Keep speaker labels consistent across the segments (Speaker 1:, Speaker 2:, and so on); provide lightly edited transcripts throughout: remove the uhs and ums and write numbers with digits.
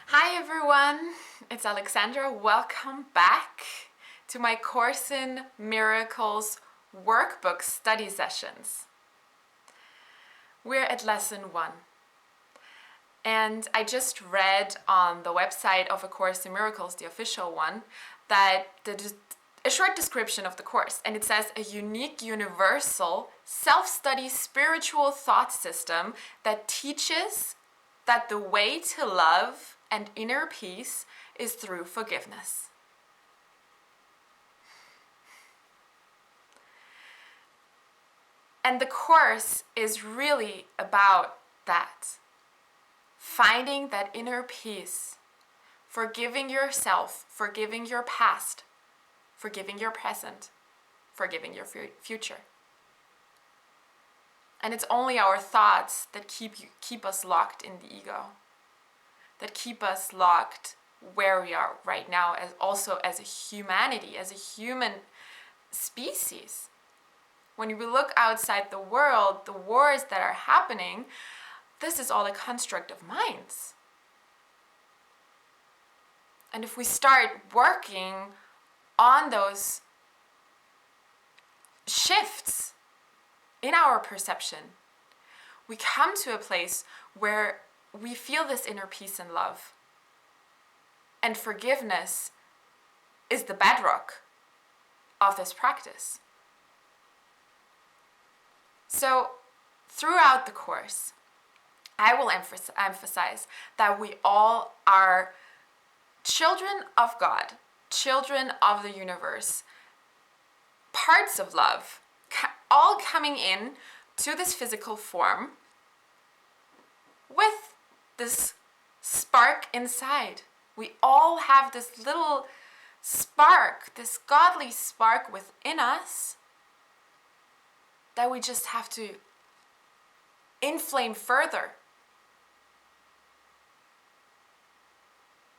Speaker 1: Hi everyone, it's Alexandra. Welcome back to my Course in Miracles workbook study sessions. We're at lesson 1. And I just read on the website of A Course in Miracles, the official one, that a short description of the course, and it says a unique, universal, self-study spiritual thought system that teaches that the way to love and inner peace is through forgiveness. And the course is really about that. Finding that inner peace, forgiving yourself, forgiving your past, forgiving your present, forgiving your future. And it's only our thoughts that keep us locked in the ego, that keep us locked where we are right now, also as a humanity, as a human species. When we look outside the world, the wars that are happening, this is all a construct of minds. And if we start working on those shifts in our perception, we come to a place where we feel this inner peace and love. And forgiveness is the bedrock of this practice. So, throughout the course, I will emphasize that we all are children of God, children of the universe, parts of love, all coming in to this physical form with this spark inside. We all have this little spark, this godly spark within us that we just have to inflame further.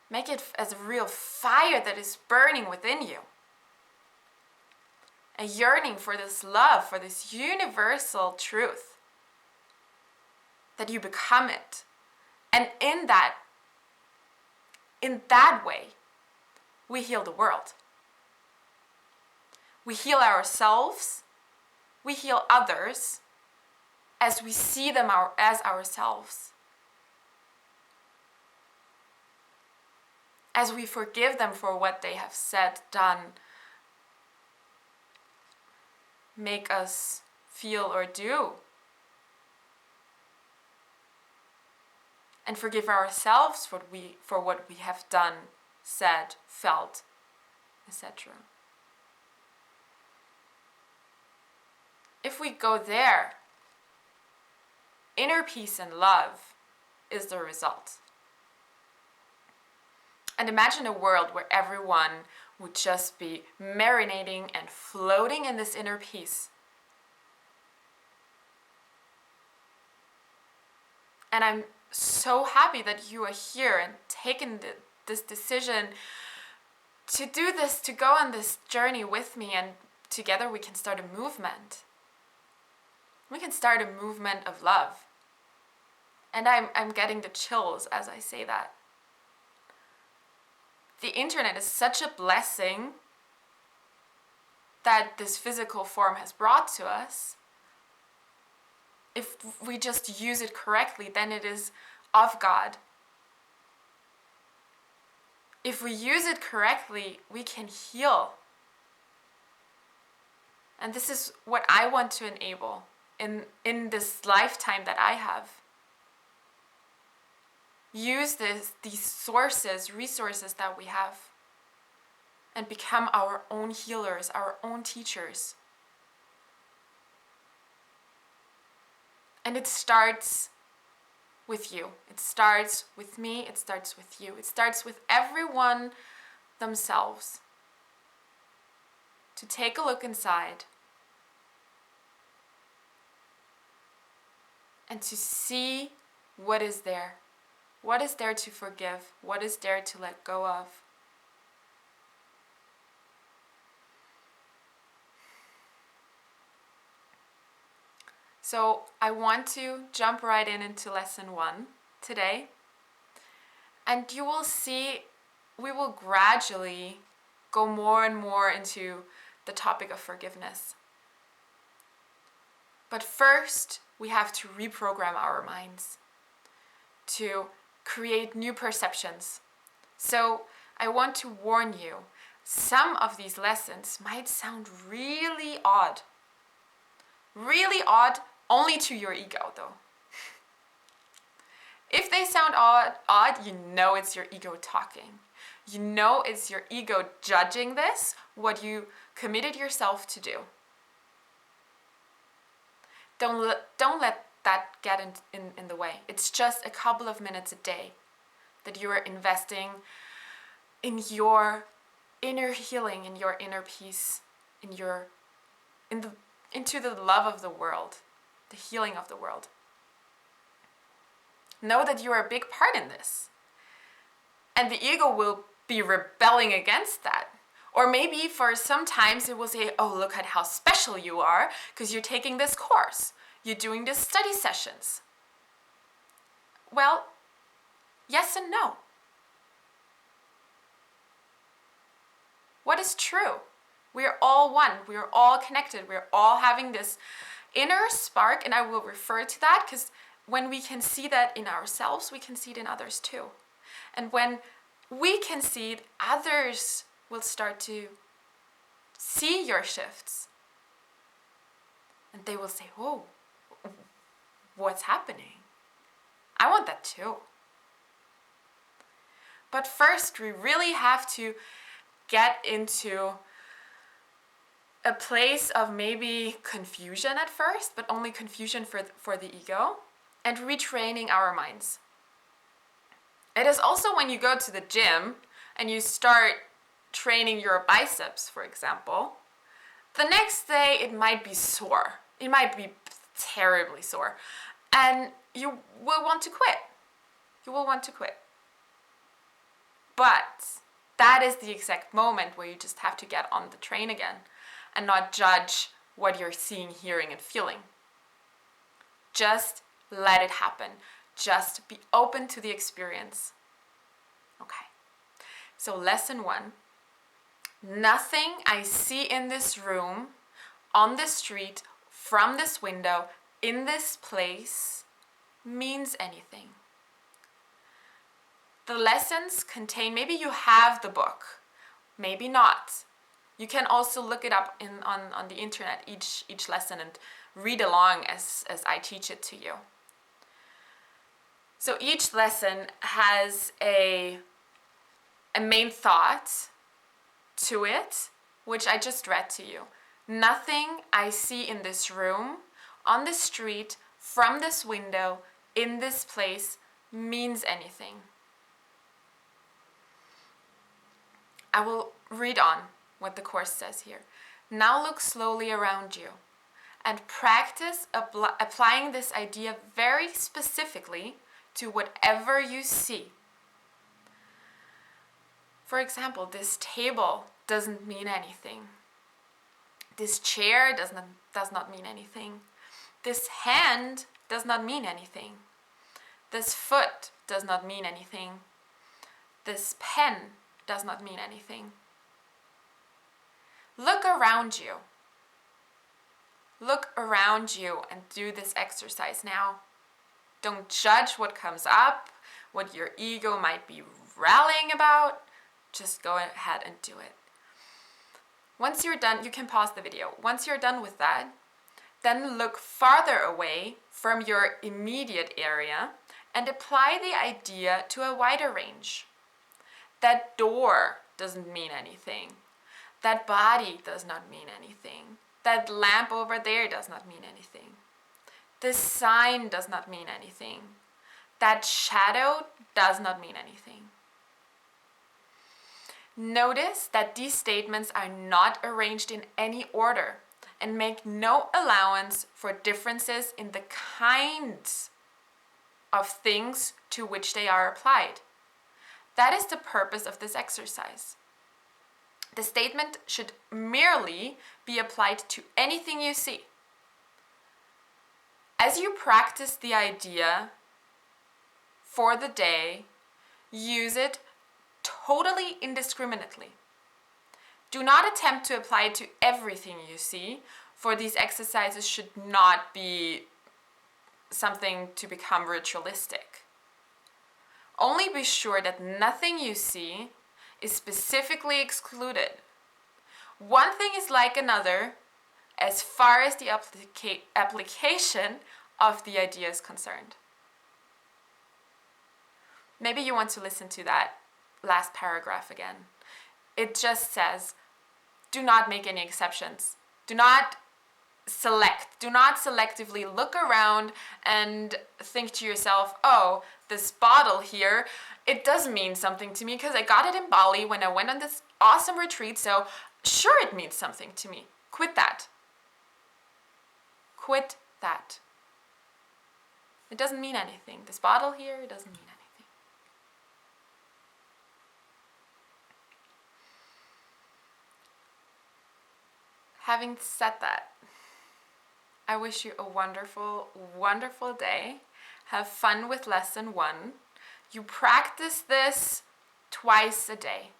Speaker 1: Make it as a real fire that is burning within you. A yearning for this love, for this universal truth. That you become it. And in that way, we heal the world. We heal ourselves. We heal others as we see them as ourselves. As we forgive them for what they have said, done, make us feel or do. And forgive ourselves for what we have done, said, felt, etc. If we go there, inner peace and love is the result. And imagine a world where everyone would just be marinating and floating in this inner peace. And I'm so happy that you are here and taking this decision to do this, to go on this journey with me, and together we can start a movement. We can start a movement of love. And I'm getting the chills as I say that. The internet is such a blessing that this physical form has brought to us. If we just use it correctly, then it is of God. If we use it correctly, we can heal. And this is what I want to enable in this lifetime that I have. Use these resources that we have, and become our own healers, our own teachers. And it starts with you. It starts with me. It starts with you. It starts with everyone themselves. To take a look inside and to see what is there. What is there to forgive? What is there to let go of? So I want to jump right into lesson 1 today. And you will see we will gradually go more and more into the topic of forgiveness. But first, we have to reprogram our minds to create new perceptions. So I want to warn you, some of these lessons might sound really odd. Really odd only to your ego though. If they sound odd, you know it's your ego talking. You know it's your ego judging this, what you committed yourself to do. Don't let that get in the way. It's just a couple of minutes a day that you are investing in your inner healing, in your inner peace, into the love of the world, the healing of the world. Know that you are a big part in this. And the ego will be rebelling against that. Or maybe for sometimes it will say, oh, look at how special you are because you're taking this course. You're doing these study sessions. Well, yes and no. What is true? We are all one. We are all connected. We are all having this inner spark, and I will refer to that because when we can see that in ourselves, we can see it in others too. And when we can see it, others will start to see your shifts. And they will say, oh, what's happening? I want that too. But first, we really have to get into a place of maybe confusion at first, but only confusion for the ego, and retraining our minds. It is also when you go to the gym and you start training your biceps, for example, the next day it might be sore. It might be terribly sore. And you will want to quit. You will want to quit. But that is the exact moment where you just have to get on the train again and not judge what you're seeing, hearing, and feeling. Just let it happen. Just be open to the experience. Okay. So lesson 1. Nothing I see in this room, on the street, from this window, in this place, means anything. The lessons contain, maybe you have the book, maybe not. You can also look it up on the internet, each lesson, and read along as I teach it to you. So each lesson has a main thought to it, which I just read to you. Nothing I see in this room, on the street, from this window, in this place, means anything. I will read on what the Course says here. Now look slowly around you and practice applying this idea very specifically to whatever you see. For example, this table doesn't mean anything. This chair does not mean anything. This hand does not mean anything. This foot does not mean anything. This pen does not mean anything. Look around you. Look around you and do this exercise now. Don't judge what comes up, what your ego might be rallying about. Just go ahead and do it. Once you're done, you can pause the video. Once you're done with that, then look farther away from your immediate area and apply the idea to a wider range. That door doesn't mean anything. That body does not mean anything. That lamp over there does not mean anything. This sign does not mean anything. That shadow does not mean anything. Notice that these statements are not arranged in any order and make no allowance for differences in the kinds of things to which they are applied. That is the purpose of this exercise. The statement should merely be applied to anything you see. As you practice the idea for the day, Use it totally indiscriminately. Do not attempt to apply it to everything you see, for these exercises should not be something to become ritualistic. Only be sure that nothing you see is specifically excluded. One thing is like another as far as the application of the idea is concerned. Maybe you want to listen to that last paragraph again. It just says, do not make any exceptions. Do not selectively look around and think to yourself, oh, this bottle here, it does mean something to me because I got it in Bali when I went on this awesome retreat, so sure it means something to me. Quit that. Quit that. It doesn't mean anything. This bottle here, it doesn't mean anything. Having said that, I wish you a wonderful, wonderful day. Have fun with lesson 1. You practice this twice a day.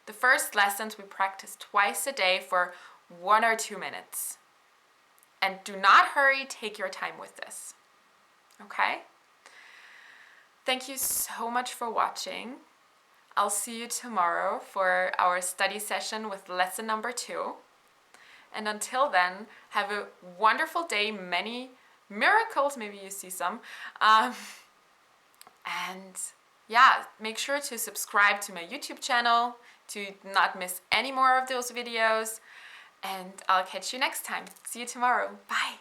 Speaker 1: The first lessons we practice twice a day for 1 or 2 minutes. And do not hurry, take your time with this. Okay? Thank you so much for watching. I'll see you tomorrow for our study session with lesson number 2. And until then, have a wonderful day, many miracles, maybe you see some. And yeah, make sure to subscribe to my YouTube channel to not miss any more of those videos. And I'll catch you next time. See you tomorrow. Bye.